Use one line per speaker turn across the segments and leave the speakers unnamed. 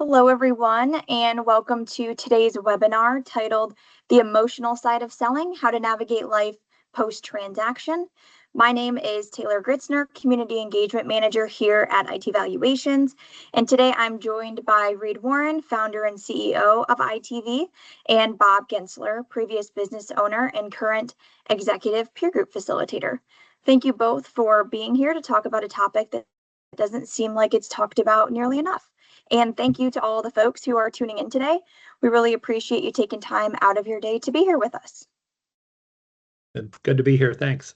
Hello, everyone, and welcome to today's webinar titled The Emotional Side of Selling, How to Navigate Life Post-Transaction. My name is Taylor Gritzner, Community Engagement Manager here at IT Valuations, and today I'm joined by Reed Warren, Founder and CEO of ITV, and Bob Gensler, previous business owner and current Executive Peer Group Facilitator. Thank you both for being here to talk about a topic that doesn't seem like it's talked about nearly enough. And thank you to all the folks who are tuning in today. We really appreciate you taking time out of your day to be here with us.
Good to be here. Thanks.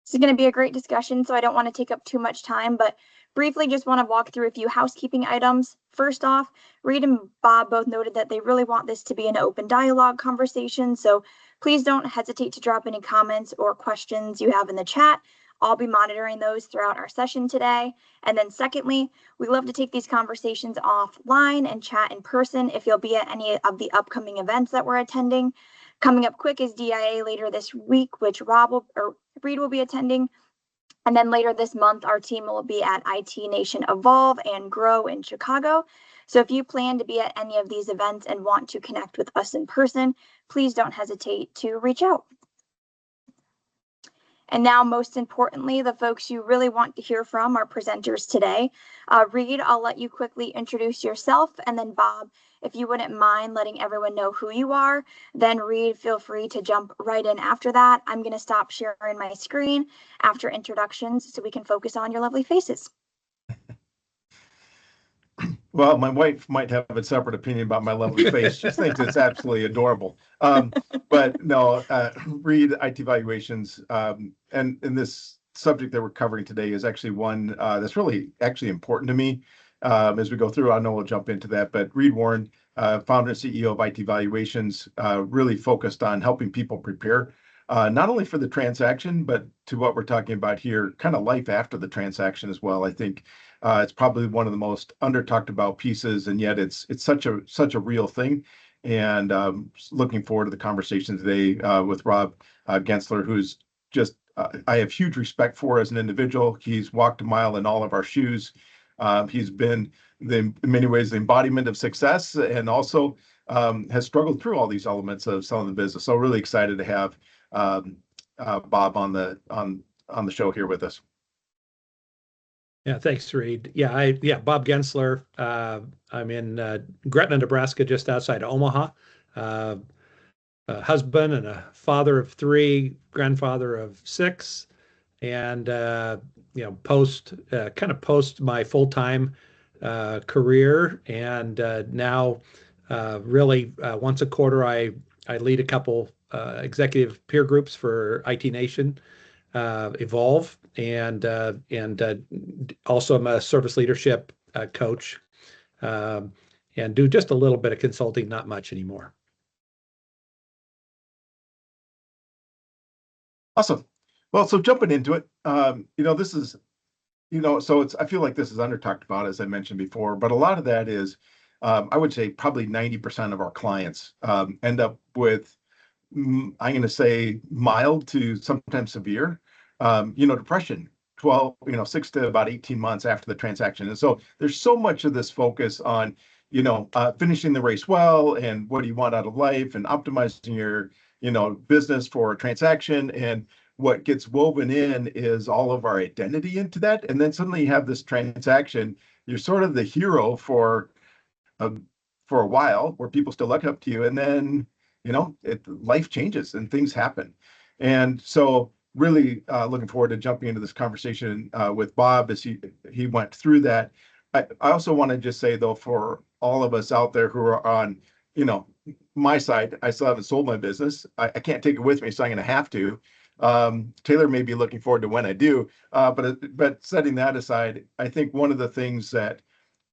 This is going to be a great discussion, so I don't want to take up too much time, but briefly just want to walk through a few housekeeping items. First off, Reed and Bob both noted that they really want this to be an open dialogue conversation, so please don't hesitate to drop any comments or questions you have in the chat. I'll be monitoring those throughout our session today. And then secondly, we love to take these conversations offline and chat in person if you'll be at any of the upcoming events that we're attending. Coming up quick is DIA later this week, which Reed will be attending. And then later this month, our team will be at IT Nation Evolve and Grow in Chicago. So if you plan to be at any of these events and want to connect with us in person, please don't hesitate to reach out. And now, most importantly, the folks you really want to hear from are presenters today. Reed, I'll let you quickly introduce yourself, and then Bob, if you wouldn't mind letting everyone know who you are, then Reed, feel free to jump right in after that. I'm going to stop sharing my screen after introductions so we can focus on your lovely faces.
Well, my wife might have a separate opinion about my lovely face. She thinks it's absolutely adorable. But no, Reed, IT Valuations, and this subject that we're covering today is actually one that's really actually important to me as we go through. I know we'll jump into that, but Reed Warren, founder and CEO of IT Valuations, really focused on helping people prepare not only for the transaction, but to what we're talking about here, kind of life after the transaction as well. I think it's probably one of the most under talked about pieces, and yet it's such a real thing. And looking forward to the conversation today with Rob Gensler, who's just I have huge respect for as an individual. He's walked a mile in all of our shoes. He's been in many ways the embodiment of success, and also has struggled through all these elements of selling the business. So really excited to have Bob on the show here with us.
Yeah, thanks, Reed. Bob Gensler. I'm in Gretna, Nebraska, just outside of Omaha. A husband and a father of 3, grandfather of 6, and post my full-time career, and now really once a quarter I lead a couple executive peer groups for IT Nation Evolve, and also I'm a service leadership coach, and do just a little bit of consulting, not much anymore.
Awesome. Well, so jumping into it, this is, so I feel like this is under talked about, as I mentioned before, but a lot of that is, I would say probably 90% of our clients end up with, I'm going to say mild to sometimes severe, depression, 6 to about 18 months after the transaction. And so there's so much of this focus on, finishing the race well, and what do you want out of life, and optimizing your, business for a transaction. And what gets woven in is all of our identity into that. And then suddenly you have this transaction, you're sort of the hero for a while, where people still look up to you. And then, life changes and things happen. And so really looking forward to jumping into this conversation with Bob as he went through that. I also want to just say, though, for all of us out there who are on, my side, I still haven't sold my business. I can't take it with me, so I'm going to have to. Taylor may be looking forward to when I do, but setting that aside, I think one of the things that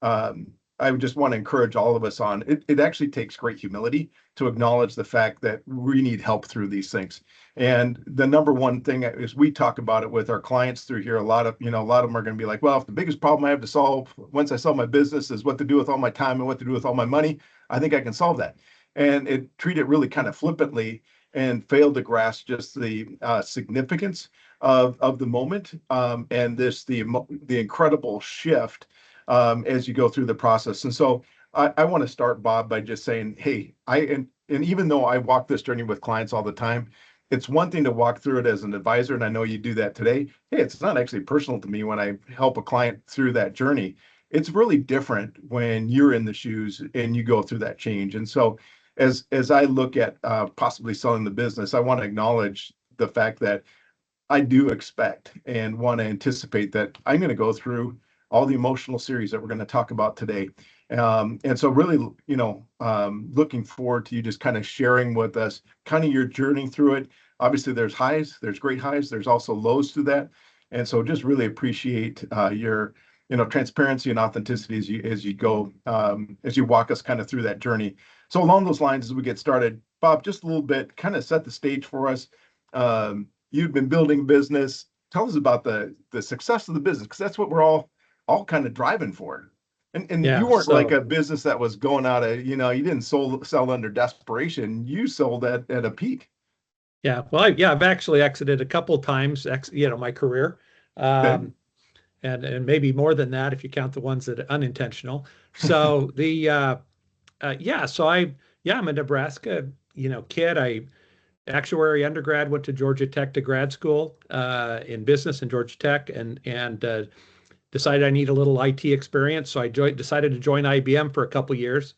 I would just want to encourage all of us on, it actually takes great humility to acknowledge the fact that we need help through these things. And the number one thing is, we talk about it with our clients through here. A lot of them are going to be like, well, if the biggest problem I have to solve once I sell my business is what to do with all my time and what to do with all my money, I think I can solve that. And treat it really kind of flippantly, and fail to grasp just the significance of the moment, and the incredible shift as you go through the process. And so I want to start, Bob, by just saying, hey, and even though I walk this journey with clients all the time, it's one thing to walk through it as an advisor, and I know you do that today. Hey, it's not actually personal to me when I help a client through that journey. It's really different when you're in the shoes and you go through that change. And so as I look at possibly selling the business, I want to acknowledge the fact that I do expect and want to anticipate that I'm going to go through all the emotional series that we're going to talk about today. And so really, looking forward to you just kind of sharing with us kind of your journey through it. Obviously, there's highs, there's great highs, there's also lows to that. And so just really appreciate your transparency and authenticity as you go, as you walk us kind of through that journey. So along those lines, as we get started, Bob, just a little bit, kind of set the stage for us. You've been building business. Tell us about the success of the business, because that's what we're all kind of driving for. And
Yeah,
you weren't
so
like a business that was going out of, you didn't sell under desperation. You sold at a peak.
yeah, well, I've actually exited a couple of times, my career,
Okay.
and maybe more than that if you count the ones that are unintentional. So I'm a Nebraska, kid. I actuary undergrad, went to Georgia Tech to grad school in business in Georgia Tech, and decided I need a little IT experience. So I decided to join IBM for a couple years.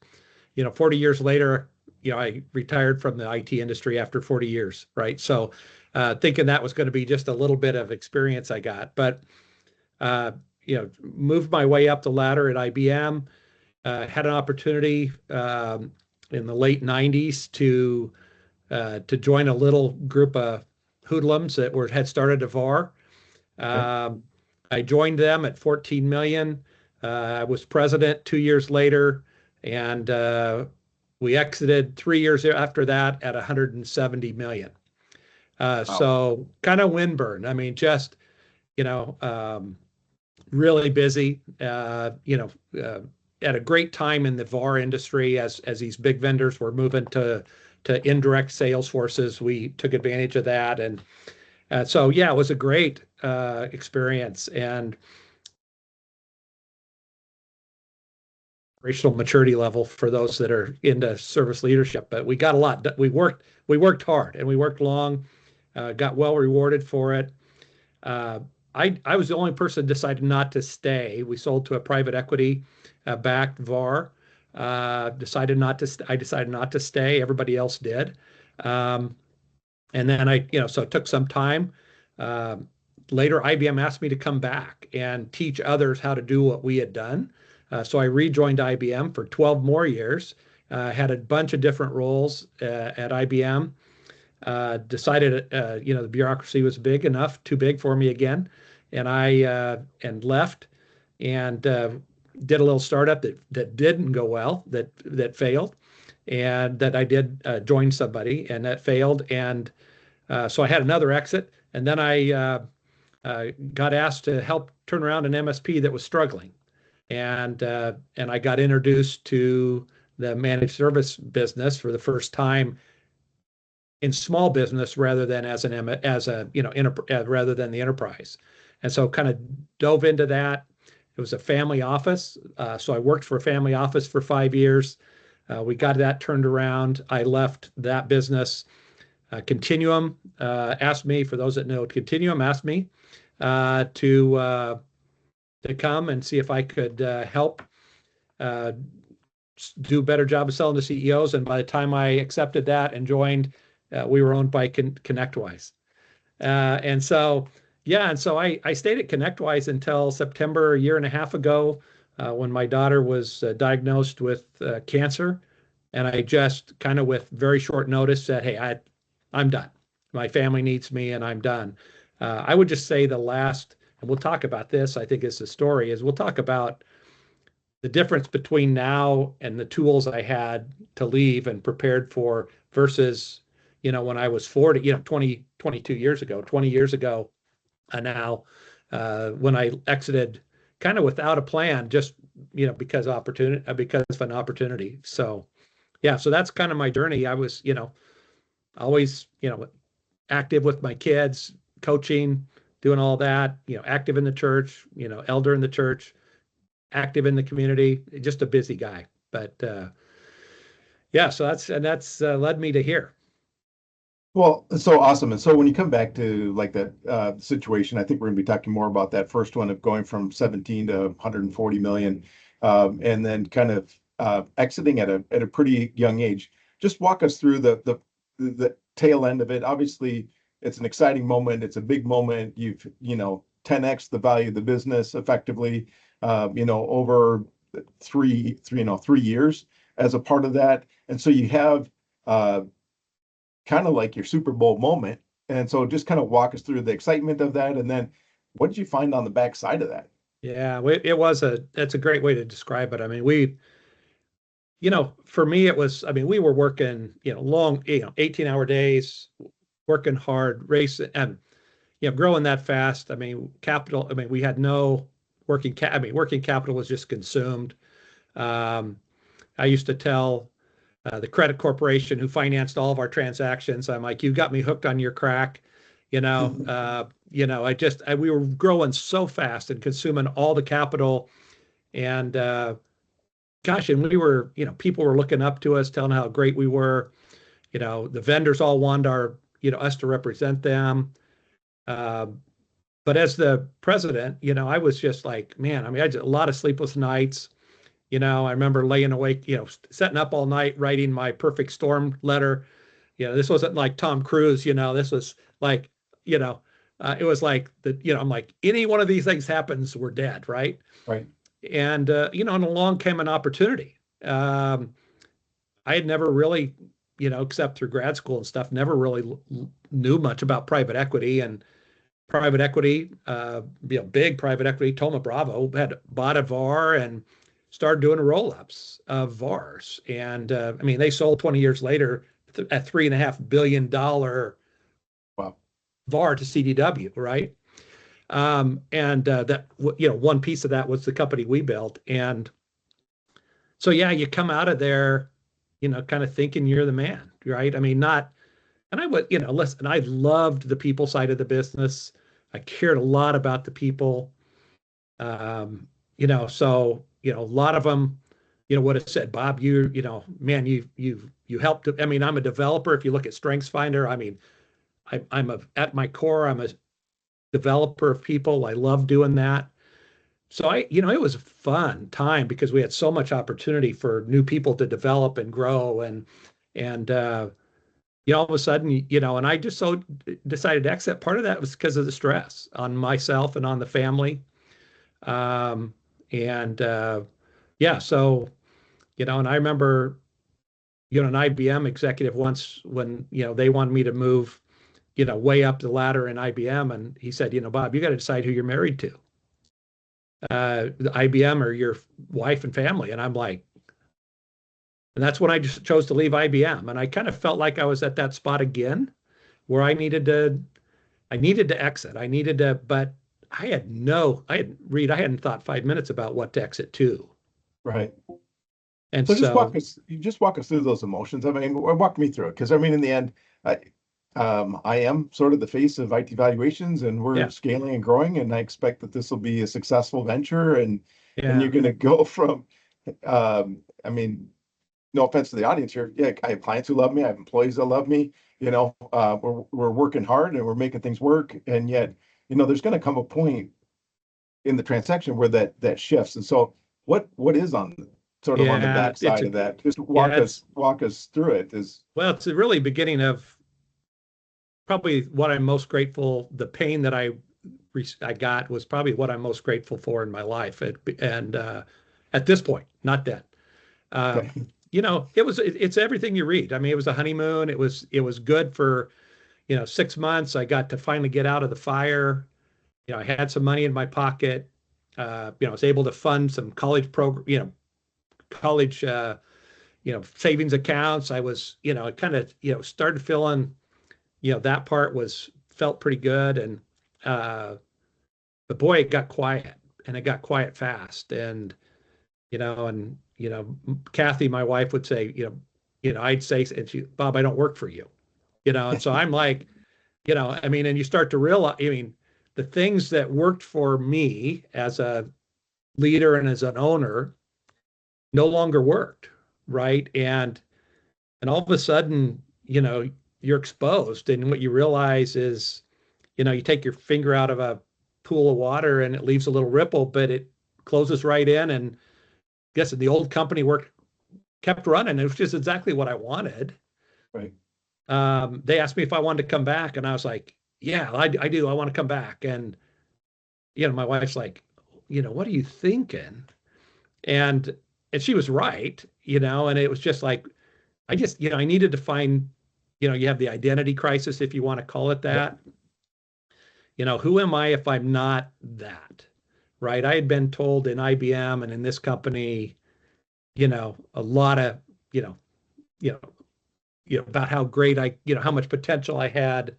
40 years later, I retired from the IT industry after 40 years, right? So thinking that was going to be just a little bit of experience I got, but moved my way up the ladder at IBM. Had an opportunity in the late 90s to join a little group of hoodlums that had started a VAR. I joined them at 14 million. I was president 2 years later, and we exited 3 years after that at 170 million. So kind of windburn. I mean, just really busy. At a great time in the VAR industry as these big vendors were moving to indirect sales forces. We took advantage of that, and so it was a great experience and operational maturity level for those that are into service leadership. But we got a lot. We worked hard and we worked long. Got well rewarded for it. I was the only person that decided not to stay. We sold to a private equity backed VAR. I decided not to stay. Everybody else did. And then so it took some time. Later, IBM asked me to come back and teach others how to do what we had done. So I rejoined IBM for 12 more years, had a bunch of different roles at IBM. Decided, the bureaucracy was too big for me again. And I left and did a little startup that didn't go well, that failed, and that I did join somebody, and that failed. And so I had another exit, and then I got asked to help turn around an MSP that was struggling, and I got introduced to the managed service business for the first time in small business rather than rather than the enterprise. And so kind of dove into that. It was a family office. So I worked for a family office for 5 years. We got that turned around. I left that business. Continuum asked me, for those that know Continuum, asked me to come and see if I could help do a better job of selling to CEOs. And by the time I accepted that and joined, we were owned by ConnectWise. And so I stayed at ConnectWise until September, a year and a half ago, when my daughter was diagnosed with cancer. And I just kind of, with very short notice, said, hey, I'm done. My family needs me and I'm done. I would just say and we'll talk about this, I think is the story, is we'll talk about the difference between now and the tools I had to leave and prepared for versus, when I was 40, 22 years ago, 20 years ago now, when I exited kind of without a plan, just, because of an opportunity. So, so that's kind of my journey. I was, always, active with my kids, coaching, doing all that, active in the church, elder in the church, active in the community, just a busy guy. But yeah, so that's led me to here.
Well, it's so awesome. And so when you come back to like that situation, I think we're going to be talking more about that first one of going from 17 to 140 million, and then kind of exiting at a pretty young age. Just walk us through the tail end of it. Obviously, it's an exciting moment. It's a big moment. You've 10x the value of the business effectively, over 3 years as a part of that. And so you have kind of like your Super Bowl moment. And so just kind of walk us through the excitement of that. And then what did you find on the backside of that?
Yeah, that's a great way to describe it. I mean, for me, it was, I mean, we were working, long, 18-hour days, working hard, racing, and, growing that fast. I mean, we had no working capital was just consumed. I used to tell the credit corporation who financed all of our transactions, I'm like, you got me hooked on your crack. We were growing so fast and consuming all the capital. And gosh, and we were, people were looking up to us, telling how great we were. The vendors all wanted us to represent them. But as the president, I was just like, man, I mean, I had a lot of sleepless nights. I remember laying awake, setting up all night, writing my perfect storm letter. This wasn't like Tom Cruise, this was like, it was like I'm like, any one of these things happens, we're dead, right?
Right.
And, and along came an opportunity. I had never really, except through grad school and stuff, never really knew much about private equity. And private equity, big private equity, Thoma Bravo had bought a VAR and started doing roll-ups of VARs. And I mean, they sold 20 years later at $3.5 billion
Wow.
VAR to CDW, right? And that, one piece of that was the company we built. And so, yeah, you come out of there, kind of thinking you're the man, right? I mean, and I would, listen, I loved the people side of the business. I cared a lot about the people. So, a lot of them, would have said, Bob, man, you helped. I mean, I'm a developer. If you look at StrengthsFinder, I mean, at my core, I'm a developer of people. I love doing that. So it was a fun time because we had so much opportunity for new people to develop and grow. And all of a sudden, and I just so decided to exit. Part of that was because of the stress on myself and on the family. Yeah, so, and I remember, an IBM executive once when, they wanted me to move, way up the ladder in IBM. And he said, Bob, you got to decide who you're married to, the IBM or your wife and family. And I'm like, and that's when I just chose to leave IBM. And I kind of felt like I was at that spot again where I needed to exit. But I hadn't thought 5 minutes about what to exit to.
Right.
And
so just walk us through those emotions. I mean, walk me through it. Cause I mean, in the end, I am sort of the face of IT valuations and we're scaling and growing. And I expect that this will be a successful venture and you're going to go from, I mean, no offense to the audience here. Yeah. I have clients who love me. I have employees that love me, we're working hard and we're making things work. And yet, there's going to come a point in the transaction where that shifts. And so what is on sort of on the backside of that? Just walk us through it.
Well, it's a really beginning of probably what I'm most grateful. The pain that I got was probably what I'm most grateful for in my life. And at this point, not then. It's everything you read. I mean, it was a honeymoon. It was good for 6 months. I got to finally get out of the fire. I had some money in my pocket. I was able to fund some college program, college, savings accounts. I was, it kind of, started feeling, that part felt pretty good. And, but boy, it got quiet and it got quiet fast. And, Kathy, my wife would say, I'd say, and Bob, I don't work for you, and so I'm like, I mean, and you start to realize, I mean, the things that worked for me as a leader and as an owner no longer worked, right? And all of a sudden, you're exposed, and what you realize is, you take your finger out of a pool of water and it leaves a little ripple, but it closes right in. And guess the old company kept running. It was just exactly what I wanted.
Right.
They asked me if I wanted to come back, and I was like, yeah, I do. I want to come back. And, my wife's like, what are you thinking? And, she was right, and it was just like, I needed to find, you have the identity crisis, if you want to call it that. Who am I if I'm not that? Right. I had been told in IBM and in this company, a lot of, you know, about how great how much potential I had.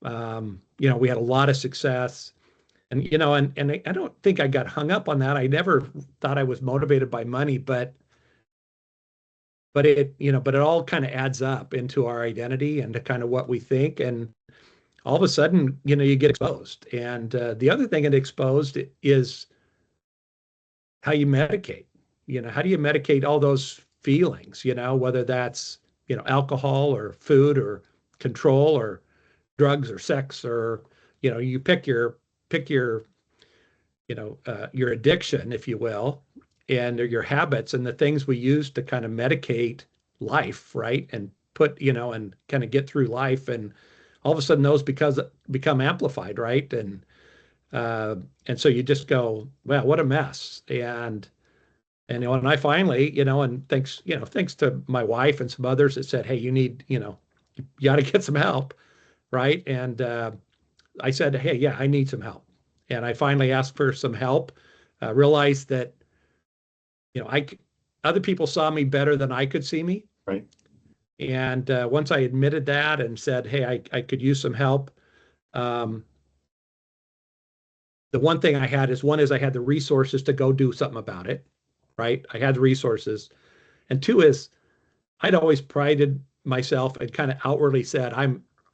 We had a lot of success, and I don't think I got hung up on that. I never thought I was motivated by money, but it all kind of adds up into our identity and to kind of what we think. And all of a sudden, you get exposed. And the other thing it exposed is how you medicate. How do you medicate all those feelings, whether that's, alcohol or food or control or drugs or sex, or, you pick your your addiction, if you will, and your habits and the things we use to kind of medicate life, right? And put, and kind of get through life. And all of a sudden those become amplified, right? And so you just go, well, what a mess. And I finally, and thanks to my wife and some others that said, hey, you got to get some help, right? And I said, hey, yeah, I need some help. And I finally asked for some help, realized that, other people saw me better than I could see me.
Right.
And once I admitted that and said, hey, I could use some help, the one thing I had is, one is I had the resources to go do something about it, right? I had the resources. And two is I'd always prided myself and kind of outwardly said,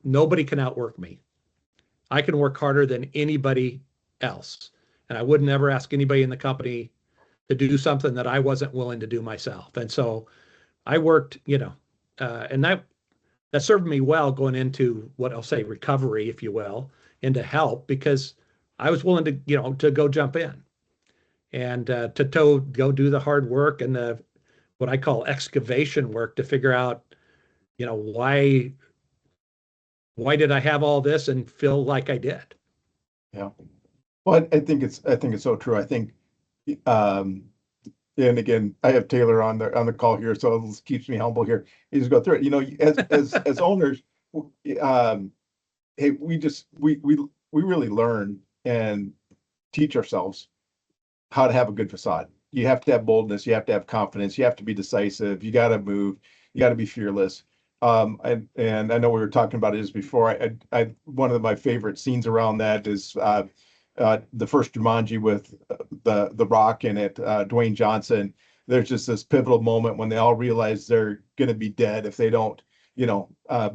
nobody can outwork me. I can work harder than anybody else. And I would never ask anybody in the company to do something that I wasn't willing to do myself. And so I worked, and that served me well going into what I'll say recovery, if you will, into help, because I was willing to, to go jump in and to go do the hard work and the what I call excavation work to figure out, why did I have all this and feel like I did?
Yeah. Well, I think it's so true. I think, and again, I have Taylor on the call here, so it keeps me humble here. You just go through it. As owners, hey, we really learn and teach ourselves how to have a good facade. You have to have boldness. You have to have confidence. You have to be decisive. You got to move. You got to be fearless. And I know we were talking about this before. I one of my favorite scenes around that is the first Jumanji with the Rock in it, Dwayne Johnson. There's just this pivotal moment when they all realize they're going to be dead if they don't,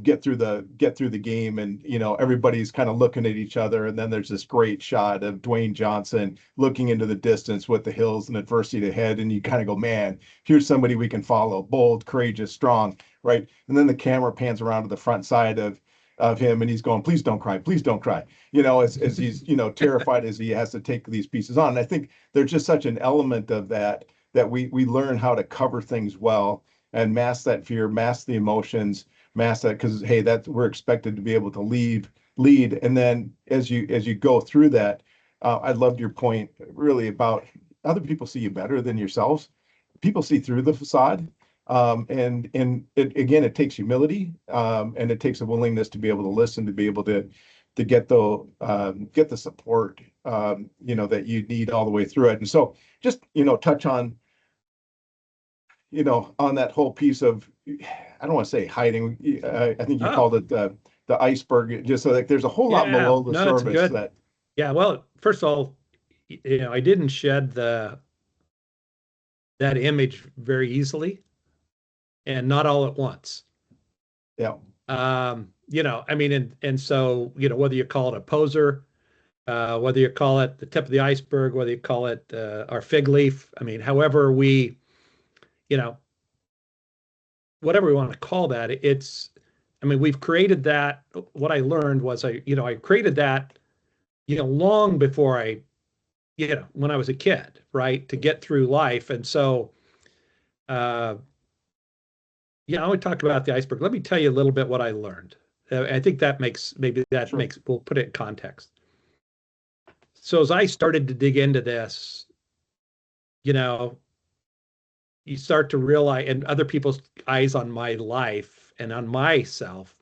get through the game, and everybody's kind of looking at each other, and then there's this great shot of Dwayne Johnson looking into the distance with the hills and adversity ahead, and you kind of go, man, here's somebody we can follow, bold, courageous, strong, right? And then the camera pans around to the front side of him, and he's going, please don't cry, as he's terrified as he has to take these pieces on. And I think there's just such an element of that we learn how to cover things well and mask that fear, mask the emotions, mask that, because hey, we're expected to be able to lead. And then as you go through that, I loved your point really about other people see you better than yourselves. People see through the facade. And it takes humility, and it takes a willingness to be able to listen, to be able to get the support, that you need all the way through it. And so just, touch on, on that whole piece of, I don't want to say hiding. I think you called it the iceberg, just so that there's a whole lot below the surface that.
Yeah. Well, first of all, I didn't shed that image very easily, and not all at once.
Yeah.
I mean, and so, whether you call it a poser, whether you call it the tip of the iceberg, whether you call it our fig leaf. I mean, however we, you know, whatever we want to call that, I mean, we've created that. What I learned was I created that, long before when I was a kid, right, to get through life. And so, I would talk about the iceberg. Let me tell you a little bit what I learned. I think
Sure.
we'll put it in context. So as I started to dig into this, you start to realize, and other people's eyes on my life and on myself,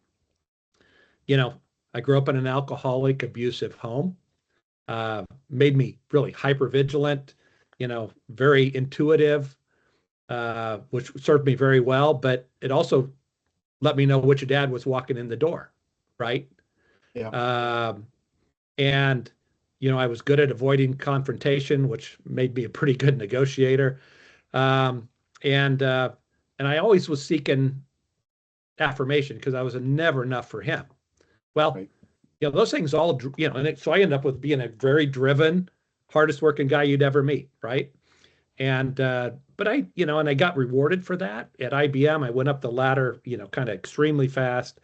I grew up in an alcoholic, abusive home, made me really hyper vigilant, very intuitive, which served me very well, but it also let me know which dad was walking in the door, right?
Yeah.
And I was good at avoiding confrontation, which made me a pretty good negotiator. And I always was seeking affirmation because I was never enough for him. Well,
Right.
Those things all, so I ended up with being a very driven, hardest working guy you'd ever meet, right? And but and I got rewarded for that at IBM. I went up the ladder, kind of extremely fast.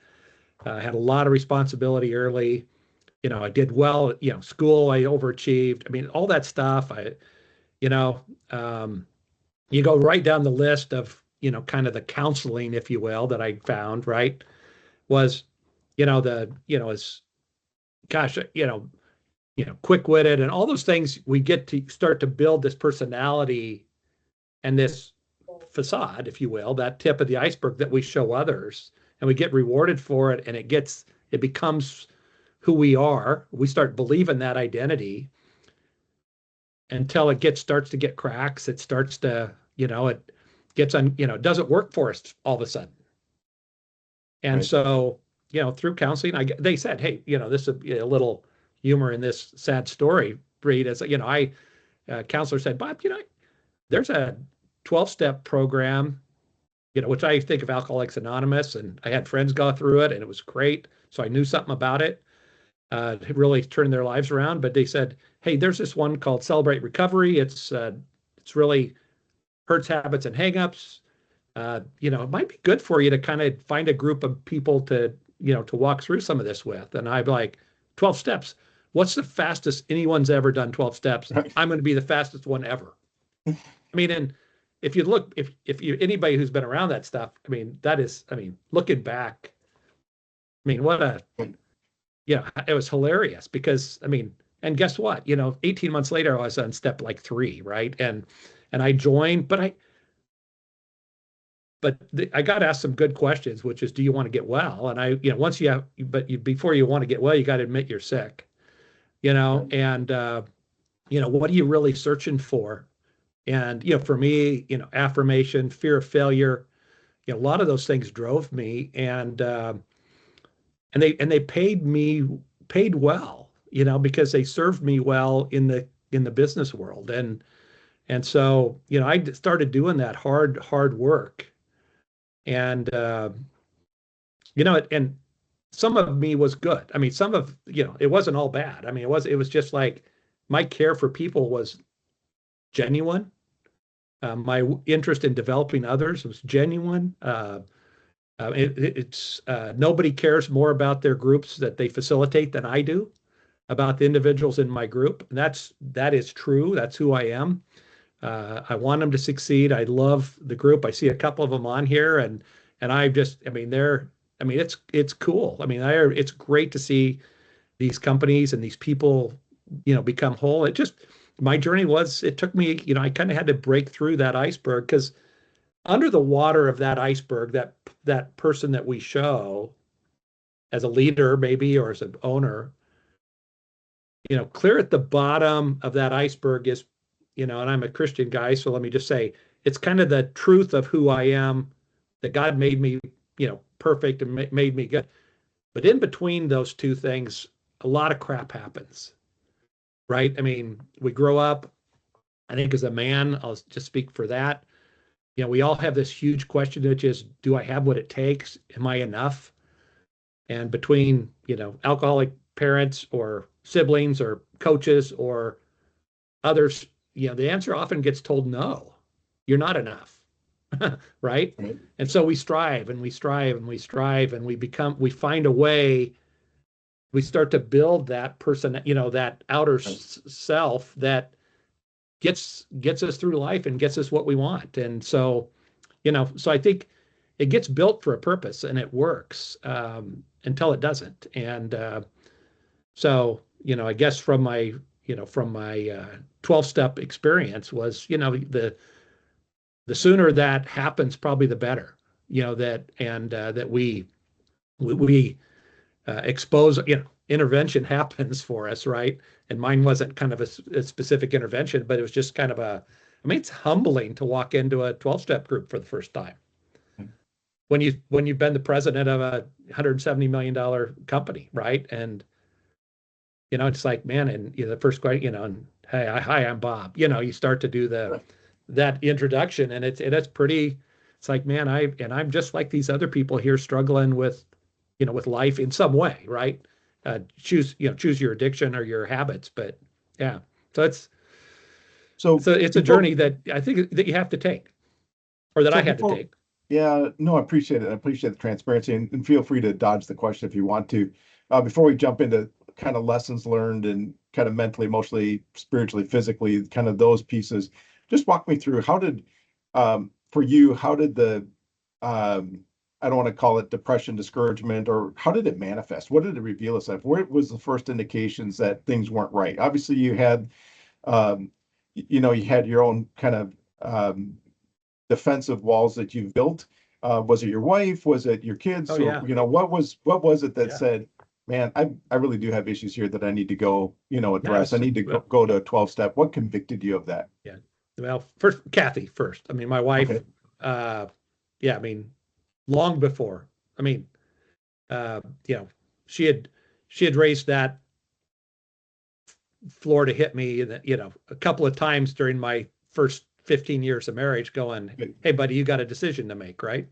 Had a lot of responsibility early. I did well. School I overachieved. I mean, all that stuff. You go right down the list of kind of the counseling, if you will, that I found. Right, was as gosh, quick-witted and all those things. We get to start to build this personality and this facade, if you will, that tip of the iceberg that we show others, and we get rewarded for it, and it becomes who we are. We start believing that identity until it starts to get cracks. It starts to, it gets on, it doesn't work for us all of a sudden. And
Right.
so, through counseling, they said, hey, this is a little humor in this sad story, Reed. As counselor said, Bob, there's a 12-step program, which I think of Alcoholics Anonymous, and I had friends go through it, and it was great. So I knew something about it. It really turned their lives around. But they said, hey, there's this one called Celebrate Recovery. It's really hurts, habits, and hangups. It might be good for you to kind of find a group of people to walk through some of this with. And I'd be like, 12 steps. What's the fastest anyone's ever done 12 steps?
Right.
I'm going to be the fastest one ever. I mean, and if you look, if you anybody who's been around that stuff, I mean, looking back, I mean, it was hilarious because, and guess what? 18 months later, I was on step like 3, right? And I joined, but I got asked some good questions, which is, do you want to get well? And before you want to get well, you got to admit you're sick,
Right.
and, what are you really searching for? And, for me, affirmation, fear of failure, a lot of those things drove me, and they paid well, because they served me well in the business world. And so, I started doing that hard work. And, and some of me was good. I mean, some of, it wasn't all bad. I mean, it was just like my care for people was genuine. My interest in developing others was genuine. It's nobody cares more about their groups that they facilitate than I do about the individuals in my group. And that is true. That's who I am. I want them to succeed. I love the group. I see a couple of them on here, and it's cool. It's great to see these companies and these people, become whole. My journey it took me, I kind of had to break through that iceberg, because under the water of that iceberg, that person that we show as a leader, maybe, or as an owner, clear at the bottom of that iceberg is, and I'm a Christian guy, so let me just say, it's kind of the truth of who I am, that God made me, perfect and made me good. But in between those two things, a lot of crap happens, right? I mean, we grow up, I think as a man, I'll just speak for that. We all have this huge question, which is, do I have what it takes? Am I enough? And between, alcoholic parents or siblings or coaches or others, the answer often gets told no, you're not enough. Right?
Right.
And so we strive and we strive and we strive and we find a way, we start to build that person, that outer self that gets us through life and gets us what we want. And so, so I think it gets built for a purpose and it works until it doesn't. And so, I guess from my 12-step experience was, the sooner that happens, probably the better, that we expose, intervention happens for us, right? And mine wasn't kind of a specific intervention, but it was just kind of it's humbling to walk into a 12-step group for the first time. When you've been the president of a $170 million company, right? And, it's like, man, and the first question, and hey, hi, I'm Bob. You start to do that introduction, and it's pretty. It's like, man, I'm just like these other people here struggling with, with life in some way, right? Choose your addiction or your habits, but yeah. So it's a journey that I think that you have to take, or that I had to take.
Yeah, no, I appreciate it. I appreciate the transparency, and feel free to dodge the question if you want to. Before we jump into kind of lessons learned and kind of mentally, emotionally, spiritually, physically, kind of those pieces, just walk me through for you, how did the, I don't want to call it depression, discouragement, or how did it manifest? What did it reveal itself? Where was the first indications that things weren't right? Obviously, you had, you had your own kind of defensive walls that you've built. Was it your wife? Was it your kids?
Oh, yeah.
What was it that said, man, I really do have issues here that I need to go, address. I need to go to a 12-step. What convicted you of that?
Yeah. Well, first, Kathy first. I mean, my wife,
okay.
Long before, she had raised that floor to hit me, a couple of times during my first 15 years of marriage, going, hey, buddy, you got a decision to make, right?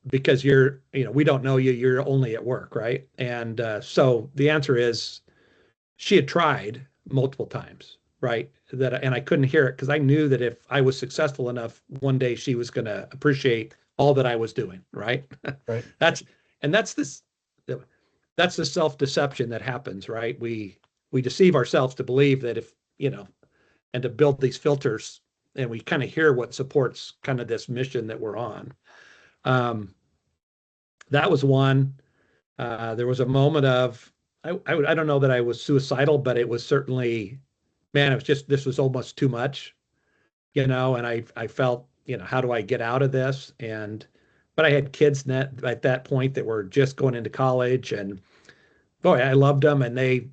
Because we don't know you, you're only at work, right? And so the answer is, she had tried multiple times, right? And I couldn't hear it because I knew that if I was successful enough, one day she was going to appreciate all that I was doing, right?
Right.
That's the self-deception that happens, right? We deceive ourselves to believe that if, and to build these filters, and we kind of hear what supports kind of this mission that we're on. That was one. There was a moment of, I don't know that I was suicidal, but it was certainly, man, this was almost too much, and I felt, how do I get out of this? But I had kids at that point that were just going into college, and boy, I loved them, and they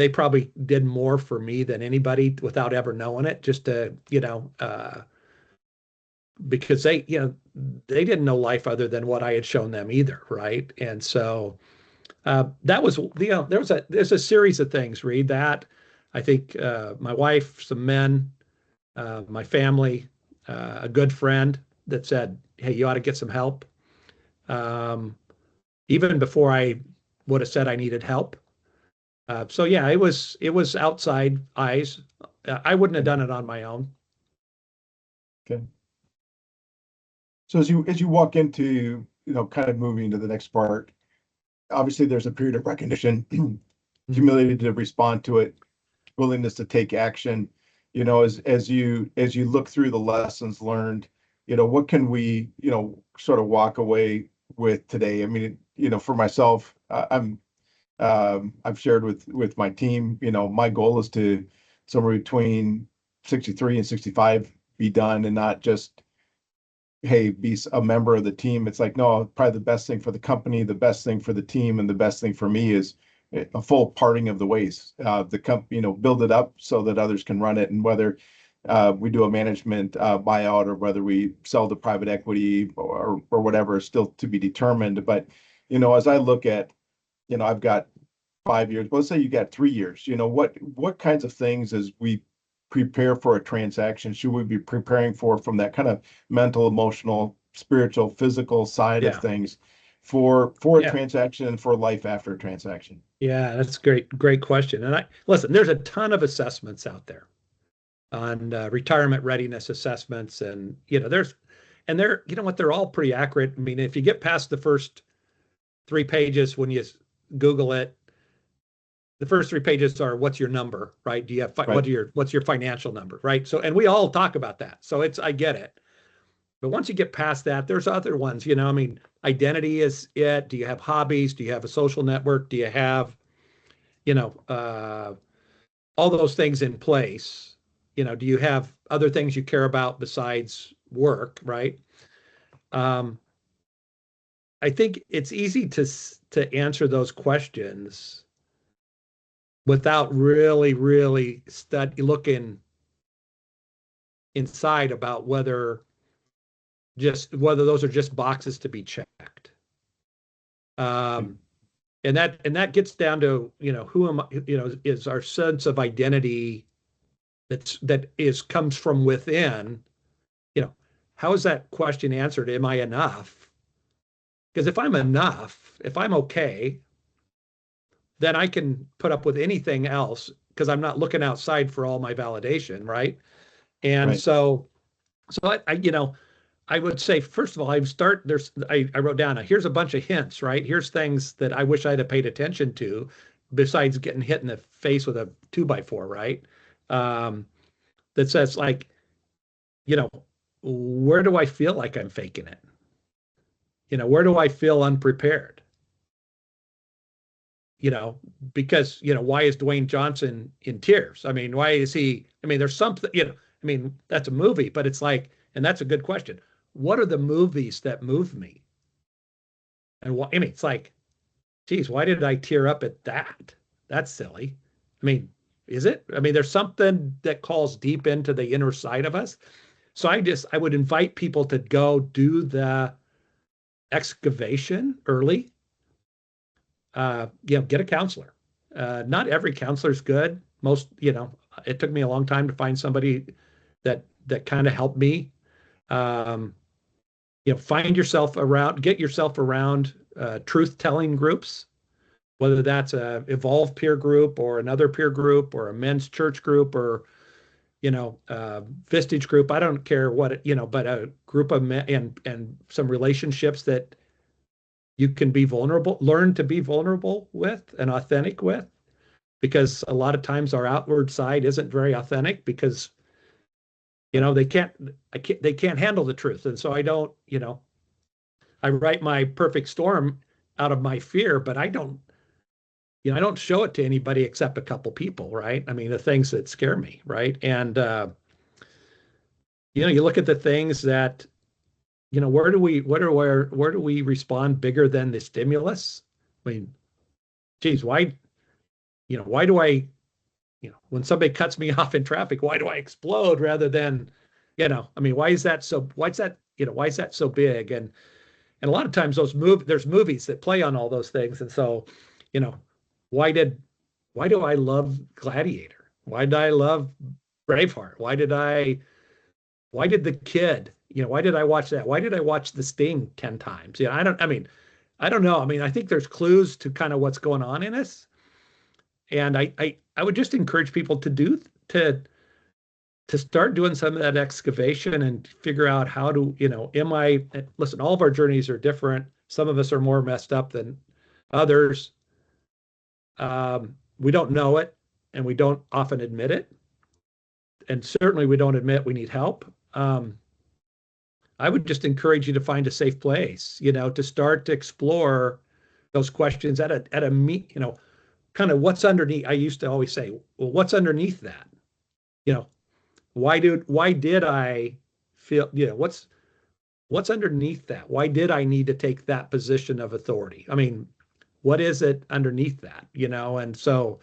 probably did more for me than anybody without ever knowing it, just to, because they didn't know life other than what I had shown them either, right? And so that was, there's a series of things, Reed, that I think my wife, some men, my family, a good friend that said, hey, you ought to get some help. Even before I would have said I needed help. So yeah, it was outside eyes. I wouldn't have done it on my own.
Okay. So as you walk into, kind of moving to the next part, obviously there's a period of recognition, humility to respond to it, willingness to take action. As you look through the lessons learned, what can we, sort of walk away with today? I mean, for myself, I've shared with my team, my goal is to somewhere between 63 and 65 be done, and not just, hey, be a member of the team. It's like, no, probably the best thing for the company, the best thing for the team, and the best thing for me is a full parting of the ways. The company, build it up so that others can run it, and whether we do a management buyout or whether we sell to private equity or whatever is still to be determined. But as I look at, I've got 5 years, but let's say you got 3 years. What kinds of things as we prepare for a transaction should we be preparing for, from that kind of mental, emotional, spiritual, physical side of things for a transaction and for life after a transaction?
Yeah, that's a great question. And listen, there's a ton of assessments out there on retirement readiness assessments, and they're you know what, they're all pretty accurate. I mean, if you get past the first 3 pages when you Google it, the first 3 pages are what's your number, right? Do you have
Right.
what's your financial number, right? So, and we all talk about that. So I get it. But once you get past that, there's other ones, I mean, identity is it. Do you have hobbies? Do you have a social network? Do you have, you know, uh, all those things in place? Do you have other things you care about besides work, right? Um, I think it's easy to answer those questions without really looking inside about whether those are just boxes to be checked. And that gets down to, who am I, is our sense of identity comes from within. How is that question answered? Am I enough? Because if I'm enough, if I'm okay, then I can put up with anything else because I'm not looking outside for all my validation, right? And
Right.
so I would say, first of all, I wrote down, here's a bunch of hints, right? Here's things that I wish I'd have paid attention to besides getting hit in the face with a 2x4, right? That says like, where do I feel like I'm faking it? Where do I feel unprepared? Because, why is Dwayne Johnson in tears? I mean, why is he, I mean, there's something, I mean, that's a movie, but it's like, and that's a good question. What are the movies that move me? And I mean, it's like, geez, why did I tear up at that? That's silly. I mean, is it? I mean, there's something that calls deep into the inner side of us. So I would invite people to go do the excavation early. Get a counselor. Not every counselor is good. Most, it took me a long time to find somebody that kind of helped me. Find yourself around, get yourself around truth-telling groups, whether that's a Evolve peer group or another peer group or a men's church group or, Vistage group. I don't care what, but a group of men and some relationships that you can be vulnerable, learn to be vulnerable with and authentic with, because a lot of times our outward side isn't very authentic because, they can't handle the truth. And so I don't, I write my perfect storm out of my fear, but I don't show it to anybody except a couple people, right? I mean, the things that scare me, right? And you look at the things that, where do we respond bigger than the stimulus? I mean, geez, why do I, when somebody cuts me off in traffic, why do I explode rather than, I mean, why is that so big? And a lot of times there's movies that play on all those things. And so, why do I love Gladiator? Why did I love Braveheart? Why did the kid, why did I watch that? Why did I watch The Sting 10 times? I don't know. I mean, I think there's clues to kind of what's going on in us. And I would just encourage people to start doing some of that excavation and figure out how to, listen, all of our journeys are different. Some of us are more messed up than others. We don't know it and we don't often admit it. And certainly we don't admit we need help. I would just encourage you to find a safe place, to start to explore those questions at a meet, kind of what's underneath. I used to always say, well, what's underneath that? Why did I feel, what's underneath that? Why did I need to take that position of authority? I mean, what is it underneath that? And so,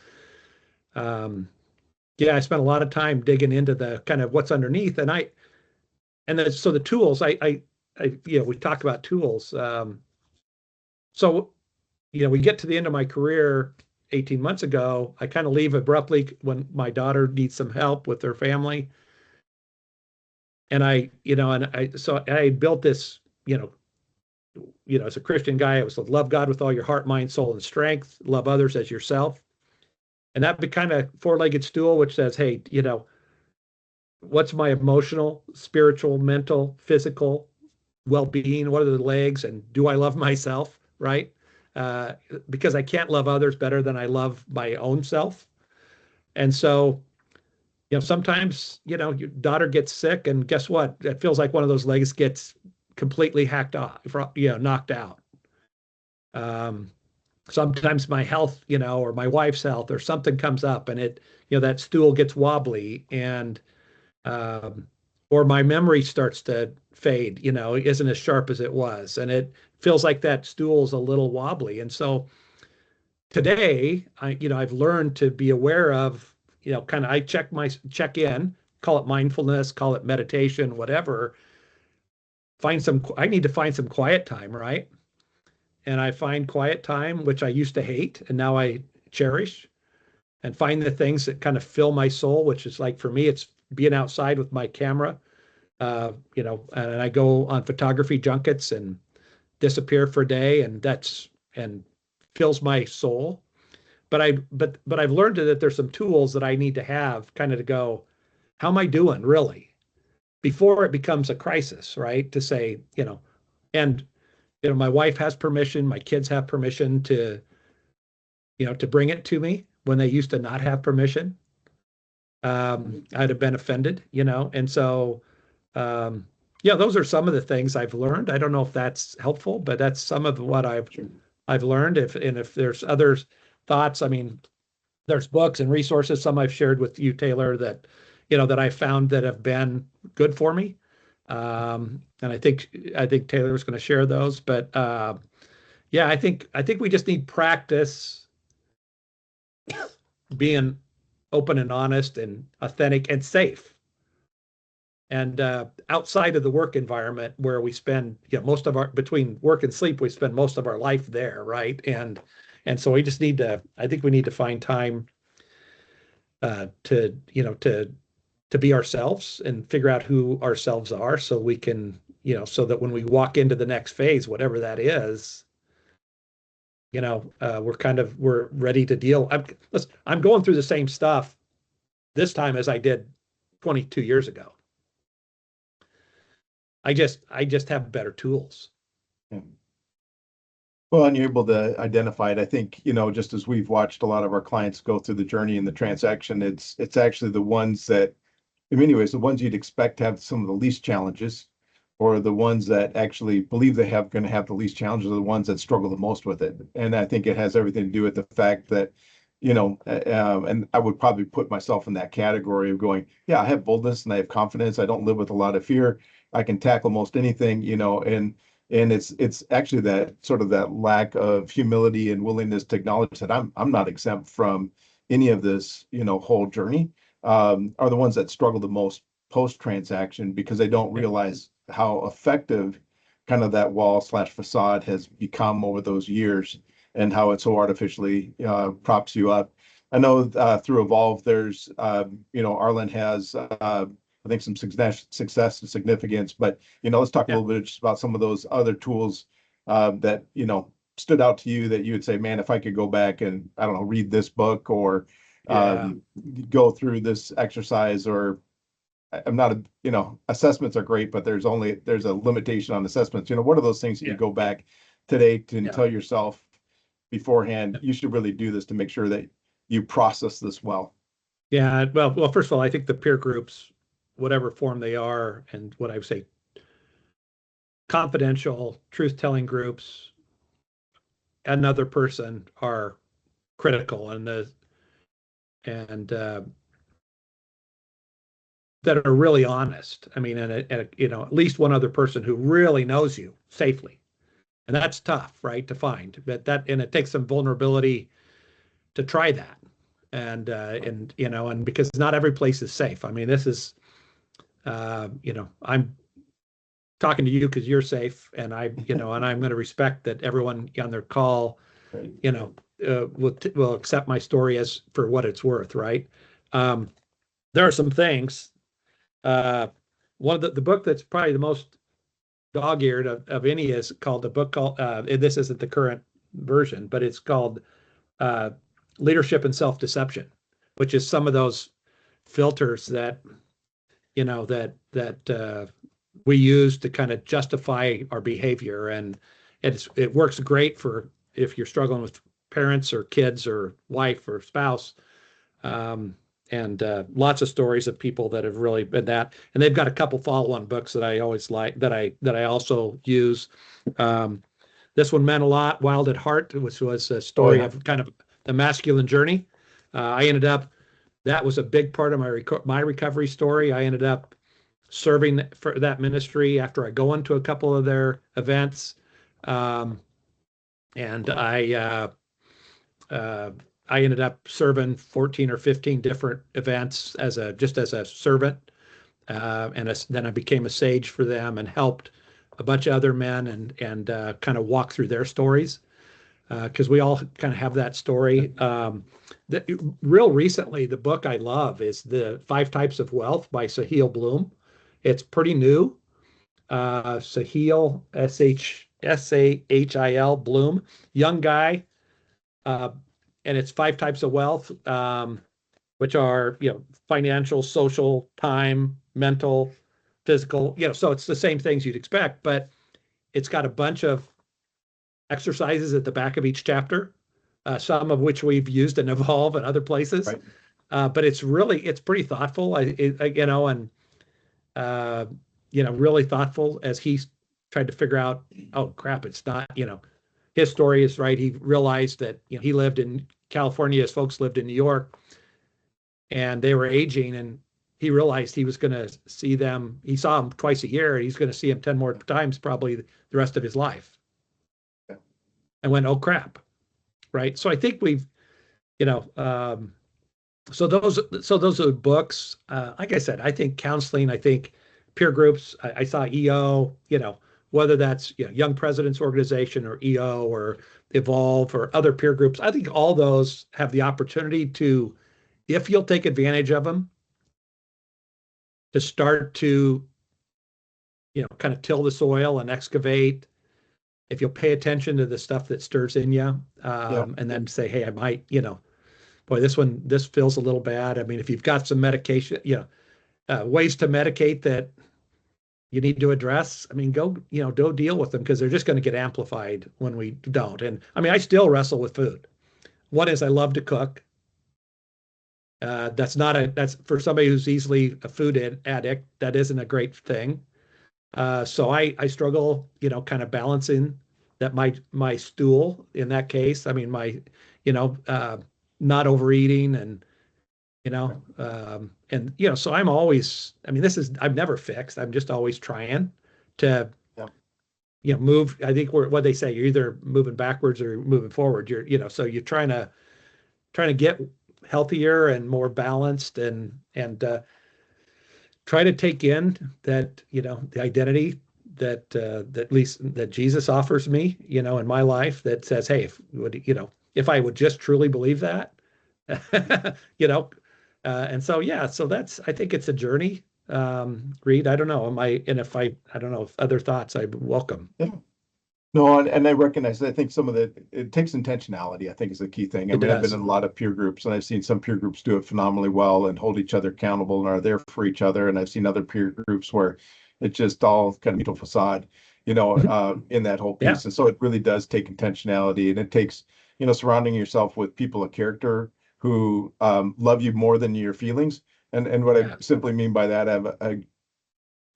I spent a lot of time digging into the kind of what's underneath, so the tools, we talked about tools. So, we get to the end of my career 18 months ago. I kind of leave abruptly when my daughter needs some help with her family. And so I built this, as a Christian guy, it was to love God with all your heart, mind, soul, and strength, love others as yourself. And that became a four-legged stool, which says, hey, what's my emotional, spiritual, mental, physical well-being? What are the legs? And do I love myself? Right? Because I can't love others better than I love my own self. And so, sometimes, your daughter gets sick, and guess what? It feels like one of those legs gets completely hacked off, knocked out. Sometimes my health, or my wife's health, or something comes up, and that stool gets wobbly, and or my memory starts to fade, isn't as sharp as it was, and it feels like that stool's a little wobbly. And so today, I've learned to be aware of, kind of, I check in, call it mindfulness, call it meditation, whatever. I need to find some quiet time, right? And I find quiet time, which I used to hate, and now I cherish, and find the things that kind of fill my soul, which is like, for me, it's being outside with my camera, and I go on photography junkets and disappear for a day, and fills my soul. But I've learned that there's some tools that I need to have, kind of, to go, how am I doing really, before it becomes a crisis, right? To say, and my wife has permission, my kids have permission to bring it to me when they used to not have permission. I'd have been offended, and so, those are some of the things I've learned. I don't know if that's helpful, but that's some of what I've learned. If there's other thoughts, I mean, there's books and resources, some I've shared with you, Taylor, that I found that have been good for me. And I think Taylor's going to share those, but I think we just need practice being open and honest and authentic and safe. And outside of the work environment, where we spend, most of between work and sleep, we spend most of our life there, right? And so we just need to, I think we need to find time to be ourselves and figure out who ourselves are, so we can, so that when we walk into the next phase, whatever that is, we're ready to deal. I'm going through the same stuff this time as I did 22 years ago. I just have better tools.
Yeah. Well, and you're able to identify it. I think, just as we've watched a lot of our clients go through the journey in the transaction, it's actually the ones that, in many ways, the ones you'd expect to have some of the least challenges, or the ones that actually believe they have going to have the least challenges, are the ones that struggle the most with it. And I think it has everything to do with the fact that, and I would probably put myself in that category of going, yeah, I have boldness and I have confidence. I don't live with a lot of fear. I can tackle most anything, and it's actually that sort of that lack of humility and willingness to acknowledge that I'm not exempt from any of this, whole journey, are the ones that struggle the most post-transaction, because they don't realize how effective kind of that wall/facade has become over those years, and how it so artificially props you up. I know through Evolve, there's, Arlen has, I think, some success and significance, but, let's talk a little bit just about some of those other tools that, stood out to you, that you would say, man, if I could go back and, I don't know, read this book, or go through this exercise, or I'm not assessments are great, but there's a limitation on assessments. What are those things that you go back today to tell yourself beforehand, you should really do this to make sure that you process this well?
Yeah, well, first of all, I think the peer groups, whatever form they are, and what I would say, confidential, truth-telling groups, another person, are critical, and that are really honest. I mean, and at least one other person who really knows you safely, and that's tough, right, to find. But and it takes some vulnerability to try that, and because not every place is safe. I mean, this is, I'm talking to you because you're safe, and and I'm going to respect that everyone on their call,
Right.
Will accept my story as for what it's worth, right? There are some things. One of the book that's probably the most dog-eared of any is called the book called, this isn't the current version, but it's called uh, Leadership and Self-Deception, which is some of those filters that, we use to kind of justify our behavior. And it works great for if you're struggling with parents or kids or wife or spouse. And lots of stories of people that have really been that. And they've got a couple follow-on books that I always like, that I also use. This one meant a lot, Wild at Heart, which was a story of kind of the masculine journey. That was a big part of my recovery story. I ended up serving for that ministry after I go into a couple of their events. And I ended up serving 14 or 15 different events just as a servant. Then I became a sage for them and helped a bunch of other men and kind of walk through their stories. Because we all kind of have that story. Real recently, the book I love is The 5 Types of Wealth by Sahil Bloom. It's pretty new. Sahil, Sahil Bloom, young guy. And it's 5 types of wealth, which are, financial, social, time, mental, physical, so it's the same things you'd expect, but it's got a bunch of exercises at the back of each chapter, some of which we've used in Evolve and other places.
Right.
But it's pretty thoughtful, really thoughtful as he's tried to figure out, oh crap, it's not, his story is right. He realized that, he lived in California, his folks lived in New York, and they were aging, and he realized he was going to see them. He saw them twice a year, and he's going to see them 10 more times probably the rest of his life.
Yeah.
And went, oh crap, right? So I think we've, so those are the books. Like I said, I think counseling, I think peer groups. I saw EO, whether that's Young Presidents Organization or EO or Evolve or other peer groups. I think all those have the opportunity to, if you'll take advantage of them, to start to, kind of till the soil and excavate. If you'll pay attention to the stuff that stirs in you, and then say, hey, I might, boy, this feels a little bad. I mean, if you've got some medication, ways to medicate that you need to address, I mean, go deal with them, because they're just going to get amplified when we don't. And I mean, I still wrestle with food. One is I love to cook. That's for somebody who's easily a food addict, that isn't a great thing. So I struggle, kind of balancing that my stool in that case. I mean, not overeating and, so I'm always, I mean, I'm never fixed. I'm just always trying to, move. I think what they say, you're either moving backwards or moving forward. So you're trying to get healthier and more balanced and try to take in that, the identity that at least that Jesus offers me, in my life, that says, hey, if I would just truly believe that, and so, I think it's a journey. Reed, I don't know. I don't know if other thoughts I welcome.
Yeah. No, and I recognize that. I think it takes intentionality, I think, is the key thing. I've been in a lot of peer groups, and I've seen some peer groups do it phenomenally well and hold each other accountable and are there for each other. And I've seen other peer groups where it's just all kind of beautiful facade, in that whole piece.
Yeah.
And so it really does take intentionality, and it takes, surrounding yourself with people of character who love you more than your feelings. And what I simply mean by that, I have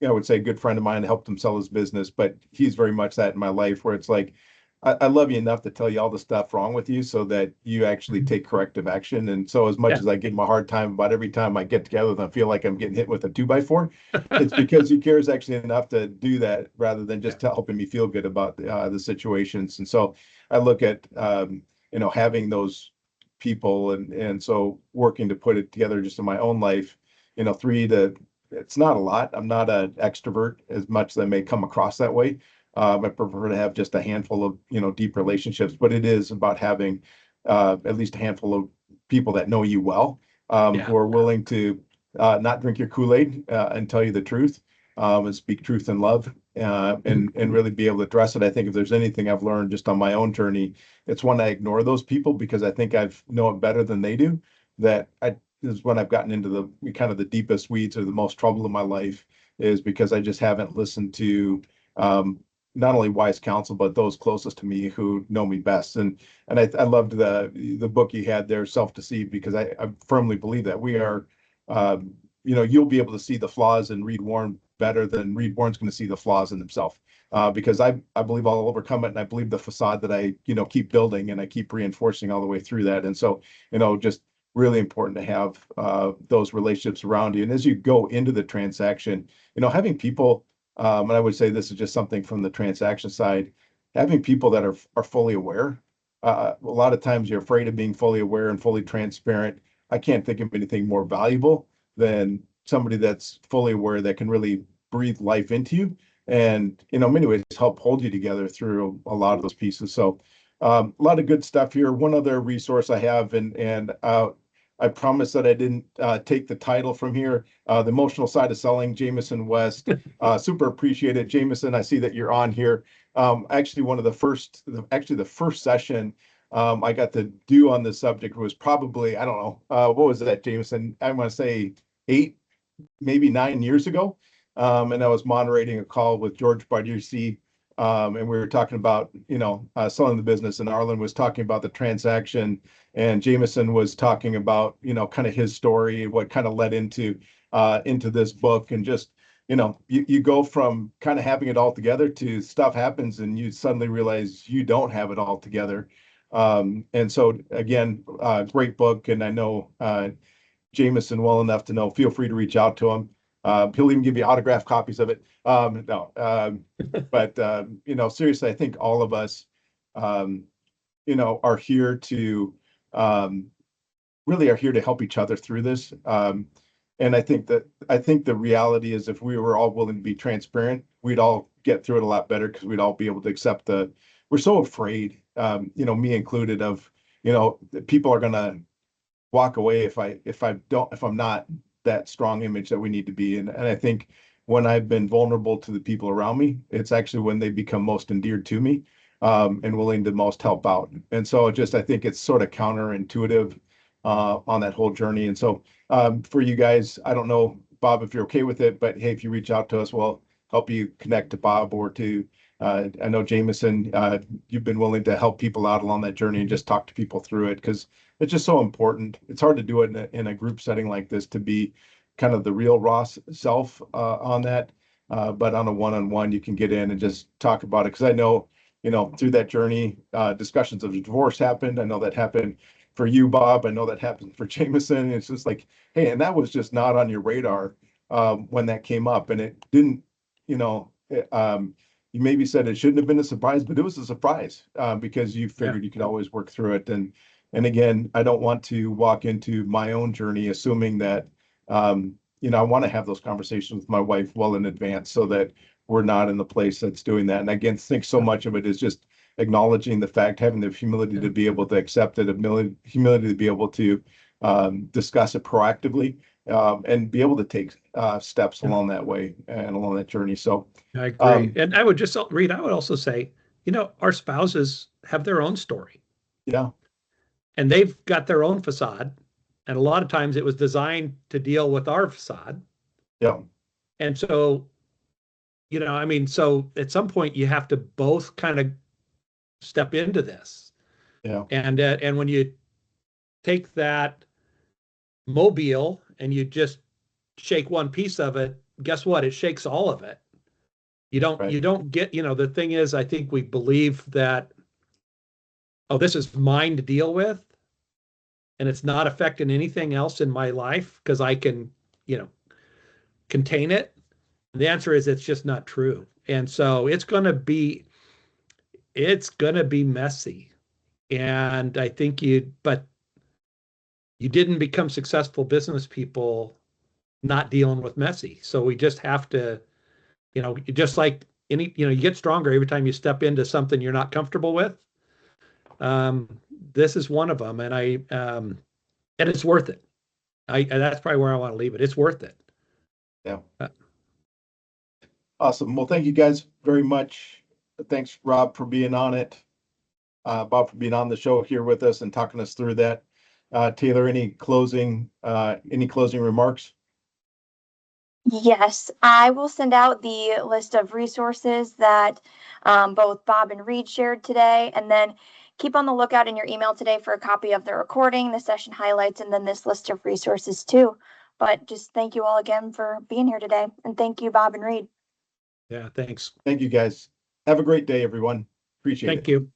I would say a good friend of mine, helped him sell his business, but he's very much that in my life, where it's like, I love you enough to tell you all the stuff wrong with you so that you actually take corrective action. And so as much as I give him a hard time about every time I get together with him, I feel like I'm getting hit with a 2x4, it's because he cares actually enough to do that rather than just helping me feel good about the situations. And so I look at, having those people and so working to put it together just in my own life, it's not a lot. I'm not an extrovert as much as I may come across that way. I prefer to have just a handful of, deep relationships, but it is about having at least a handful of people that know you well, who are willing to not drink your Kool-Aid and tell you the truth. and speak truth in love, and really be able to address it. I think if there's anything I've learned just on my own journey, it's when I ignore those people because I think I've know it better than they do. That I is when I've gotten into the kind of the deepest weeds or the most trouble in my life is because I just haven't listened to um, not only wise counsel but those closest to me who know me best. And I loved the book you had there, Self Deceived, because I firmly believe that we are. You'll be able to see the flaws in Reed Warren better than Reed Warren's going to see the flaws in himself. Because I believe I'll overcome it, and I believe the facade that I keep building and I keep reinforcing all the way through that. And so just really important to have those relationships around you. And as you go into the transaction, having people, and I would say this is just something from the transaction side, having people that are fully aware. A lot of times you're afraid of being fully aware and fully transparent. I can't think of anything more valuable than somebody that's fully aware that can really breathe life into you and in many ways help hold you together through a lot of those pieces. So a lot of good stuff here. One other resource I have, and I promise that I didn't take the title from here. The Emotional Side of Selling, Jameson West. Super appreciate it, Jameson. I see that you're on here. Actually, the first session I got to do on this subject was probably, I don't know, what was that, Jameson? I'm going to say 8, maybe 9 years ago. And I was moderating a call with George Bardici, and we were talking about, selling the business, and Arlen was talking about the transaction, and Jameson was talking about, kind of his story, what kind of led into this book, and just, you go from kind of having it all together to stuff happens and you suddenly realize you don't have it all together. And so again, great book. And I know Jameson well enough to know, feel free to reach out to him. He'll even give you autographed copies of it. No, but seriously, I think all of us, are here to really are here to help each other through this. And I think the reality is if we were all willing to be transparent, we'd all get through it a lot better because we'd all be able to accept we're so afraid, me included, of, that people are going to walk away if I'm not that strong image that we need to be. And I think when I've been vulnerable to the people around me, it's actually when they become most endeared to me, and willing to most help out. And so I think it's sort of counterintuitive on that whole journey. And so for you guys, I don't know, Bob, if you're okay with it, but hey, if you reach out to us, we'll help you connect to Bob or to I know Jameson, you've been willing to help people out along that journey and just talk to people through it because it's just so important. It's hard to do it in a group setting like this, to be kind of the real raw self on that. But on a one-on-one, you can get in and just talk about it. Because I know, through that journey, discussions of divorce happened. I know that happened for you, Bob. I know that happened for Jameson. It's just like, hey, and that was just not on your radar when that came up. And it didn't, you maybe said it shouldn't have been a surprise, but it was a surprise because you figured you could always work through it. And again, I don't want to walk into my own journey assuming that, I want to have those conversations with my wife well in advance so that we're not in the place that's doing that. And again, think so much of it is just acknowledging the fact, having the humility to be able to accept it, humility to be able to discuss it proactively, and be able to take steps along that way and along that journey. So
I agree. And I would just, Reed, I would also say, our spouses have their own story.
Yeah.
And they've got their own facade. And a lot of times it was designed to deal with our facade.
Yeah.
And so, so at some point you have to both kind of step into this.
Yeah.
And when you take that mobile and you just shake one piece of it, guess what? It shakes all of it. You don't get, the thing is, I think we believe that, oh, this is mine to deal with, and it's not affecting anything else in my life because I can, contain it. And the answer is it's just not true. And so it's going to be messy. And I think but you didn't become successful business people not dealing with messy. So we just have to, just like you get stronger every time you step into something you're not comfortable with. This is one of them. And and it's worth it. That's probably where I want to leave it. It's worth it.
Yeah. Awesome. Well, thank you guys very much. Thanks, Rob, for being on it. Bob, for being on the show here with us and talking us through that. Taylor, any closing remarks?
Yes, I will send out the list of resources that both Bob and Reed shared today, and then keep on the lookout in your email today for a copy of the recording, the session highlights, and then this list of resources too. But just thank you all again for being here today, and thank you, Bob and Reed.
Yeah, thanks.
Thank you, guys. Have a great day, everyone. Appreciate it.
Thank you.